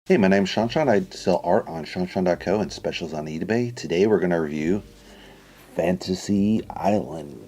Hey, my name's ShawNshawN. I sell art on ShawNshawN.co and specials on eBay. Today we're going to review Fantasy Island.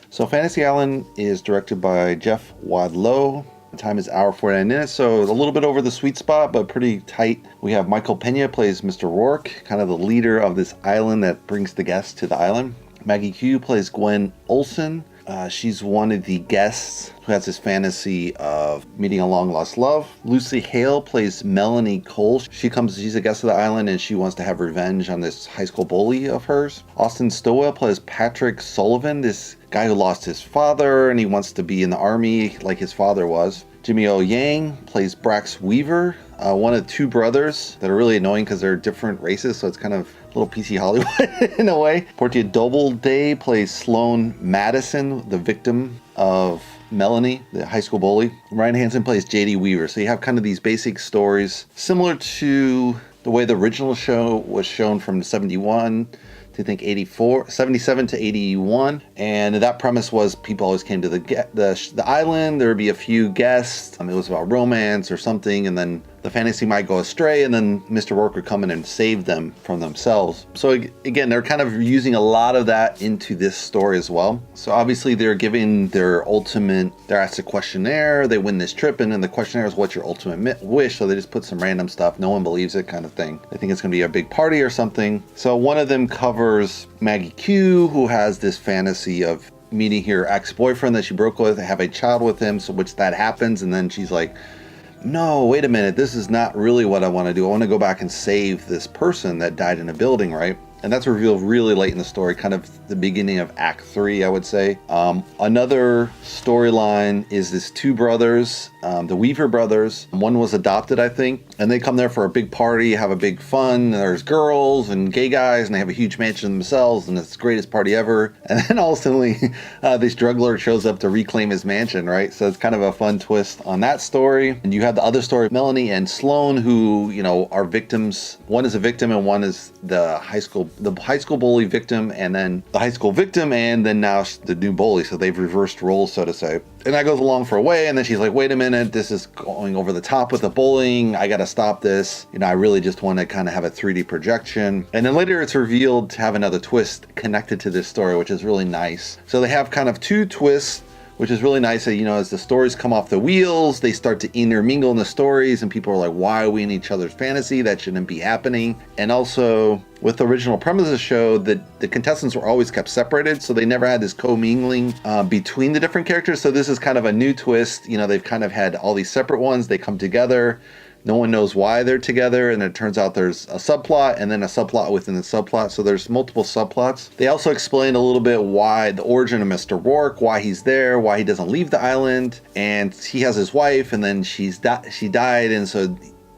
So Fantasy Island is directed by Jeff Wadlow. The time is hour 49 minutes, so a little bit over the sweet spot, but pretty tight. We have Michael Pena plays Mr. Rourke, kind of the leader of this island that brings the guests to the island. Maggie Q plays Gwen Olsen. She's one of the guests who has this fantasy of meeting a long-lost love. Lucy Hale plays Melanie Cole. She's a guest of the island and she wants to have revenge on this high school bully of hers. Austin Stowell plays Patrick Sullivan, this guy who lost his father and he wants to be in the army like his father was. Jimmy O. Yang plays Brax Weaver, one of two brothers that are really annoying because they're different races, so it's kind of a little PC Hollywood in a way. Portia Doubleday plays Sloan Madison, the victim of Melanie, the high school bully. Ryan Hansen plays J.D. Weaver. So you have kind of these basic stories similar to the way the original show was shown from 71 to I think 84, 77 to 81. And that premise was people always came to the island. There would be a few guests. It was about romance or something. And then the fantasy might go astray, and then Mr. Rourke would come in and save them from themselves. So again, they're kind of using a lot of that into this story as well. So obviously they're giving they're asked a questionnaire, they win this trip, and then the questionnaire is what's your ultimate wish? So they just put some random stuff, no one believes it kind of thing. They think it's gonna be a big party or something. So one of them covers Maggie Q, who has this fantasy of meeting her ex-boyfriend that she broke with, have a child with him, so which that happens, and then she's like, no, wait a minute, this is not really what I want to do. I want to go back and save this person that died in a building, right? And that's revealed really late in the story, kind of the beginning of Act 3, I would say. Another storyline is this two brothers, the Weaver brothers. One was adopted, I think, and they come there for a big party, have a big fun. And there's girls and gay guys, and they have a huge mansion themselves, and it's the greatest party ever. And then all of a sudden, this drug lord shows up to reclaim his mansion, right? So it's kind of a fun twist on that story. And you have the other story, Melanie and Sloan, who, are victims. One is a victim and one is the high school bully victim, and then the high school victim, and then now the new bully. So they've reversed roles, so to say. And that goes along for a way, and then she's like, wait a minute, this is going over the top with the bullying. I gotta stop this. I really just want to kind of have a 3D projection. And then later it's revealed to have another twist connected to this story, which is really nice. So they have kind of two twists, which is really nice that, as the stories come off the wheels, they start to intermingle in the stories, and people are like, why are we in each other's fantasy? That shouldn't be happening. And also, with the original premise of the show, the contestants were always kept separated, so they never had this commingling between the different characters. So this is kind of a new twist. They've kind of had all these separate ones. They come together. No one knows why they're together, and it turns out there's a subplot and then a subplot within the subplot, so there's multiple subplots. They also explain a little bit why the origin of Mr. Rourke, why he's there, why he doesn't leave the island, and he has his wife, and then she died, and so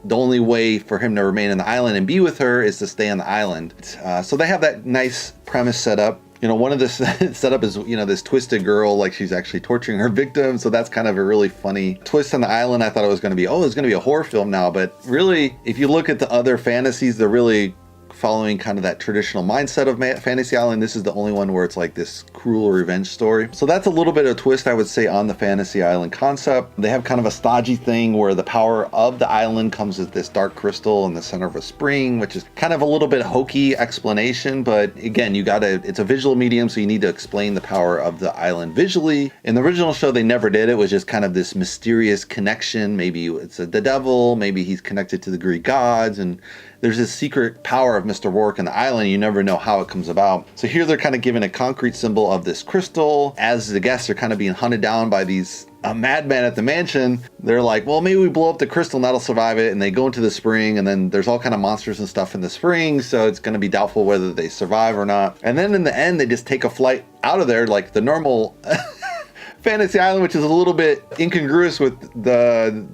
the only way for him to remain on the island and be with her is to stay on the island. So they have that nice premise set up. One of the setup is, this twisted girl, like she's actually torturing her victim. So that's kind of a really funny twist on the island. I thought it was going to be, it's going to be a horror film now. But really, if you look at the other fantasies, they're really following kind of that traditional mindset of Fantasy Island. This is the only one where it's like this cruel revenge story. So that's a little bit of a twist, I would say, on the Fantasy Island concept. They have kind of a stodgy thing where the power of the island comes with this dark crystal in the center of a spring, which is kind of a little bit hokey explanation. But again, it's a visual medium, so you need to explain the power of the island visually. In the original show, they never did. It was just kind of this mysterious connection. Maybe it's the devil, maybe he's connected to the Greek gods, and there's this secret power of Mr. Rourke in the island. You never know how it comes about. So here they're kind of given a concrete symbol of this crystal. As the guests are kind of being hunted down by these madmen at the mansion, they're like, well, maybe we blow up the crystal and that'll survive it. And they go into the spring, and then there's all kind of monsters and stuff in the spring. So it's going to be doubtful whether they survive or not. And then in the end, they just take a flight out of there like the normal Fantasy Island, which is a little bit incongruous with the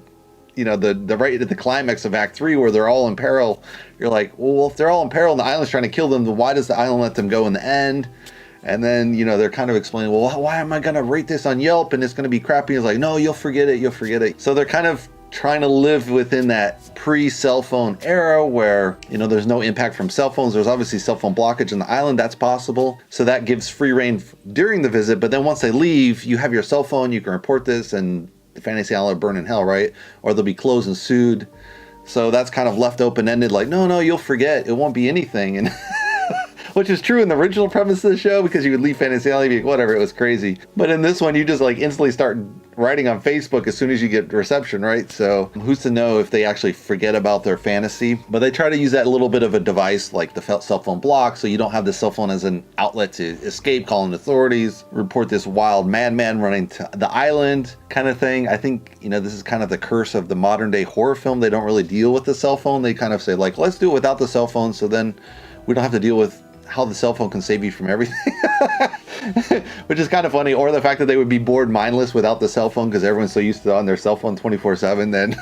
right at the climax of Act 3 where they're all in peril. You're like, well, if they're all in peril and the island's trying to kill them, then why does the island let them go in the end? And then, they're kind of explaining, well, why am I going to rate this on Yelp and it's going to be crappy? It's like, no, you'll forget it. So they're kind of trying to live within that pre-cell phone era where, you know, there's no impact from cell phones. There's obviously cell phone blockage on the island. That's possible. So that gives free reign during the visit. But then once they leave, you have your cell phone. You can report this and the Fantasy Island will burn in hell, right? Or they'll be closed and sued. So that's kind of left open-ended, like, no, you'll forget. It won't be anything. And which is true in the original premise of the show, because you would leave Fantasy Island, be like, whatever, it was crazy. But in this one, you just like instantly start writing on Facebook as soon as you get reception, right? So who's to know if they actually forget about their fantasy? But they try to use that little bit of a device like the cell phone block, so you don't have the cell phone as an outlet to escape, calling authorities, report this wild madman running to the island kind of thing. I think, you know, this is kind of the curse of the modern day horror film. They don't really deal with the cell phone. They kind of say like, let's do it without the cell phone, so then we don't have to deal with how the cell phone can save you from everything. Which is kind of funny. Or the fact that they would be bored mindless without the cell phone because everyone's so used to on their cell phone 24/7. Then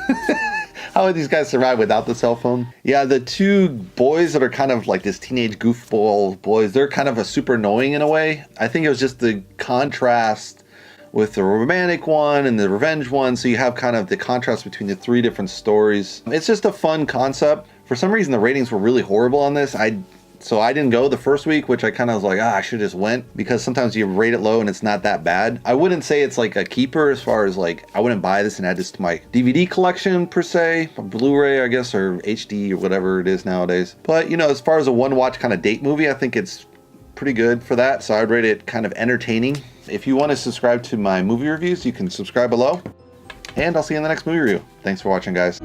how would these guys survive without the cell phone? Yeah, the two boys that are kind of like this teenage goofball boys, they're kind of a super annoying in a way. I think it was just the contrast with the romantic one and the revenge one. So you have kind of the contrast between the three different stories. It's just a fun concept. For some reason, the ratings were really horrible on this. So I didn't go the first week, which I kind of was like, I should just went, because sometimes you rate it low and it's not that bad. I wouldn't say it's like a keeper as far as like, I wouldn't buy this and add this to my DVD collection per se, Blu-ray, I guess, or HD or whatever it is nowadays. But, you know, as far as a one-watch kind of date movie, I think it's pretty good for that. So I'd rate it kind of entertaining. If you want to subscribe to my movie reviews, you can subscribe below. And I'll see you in the next movie review. Thanks for watching, guys.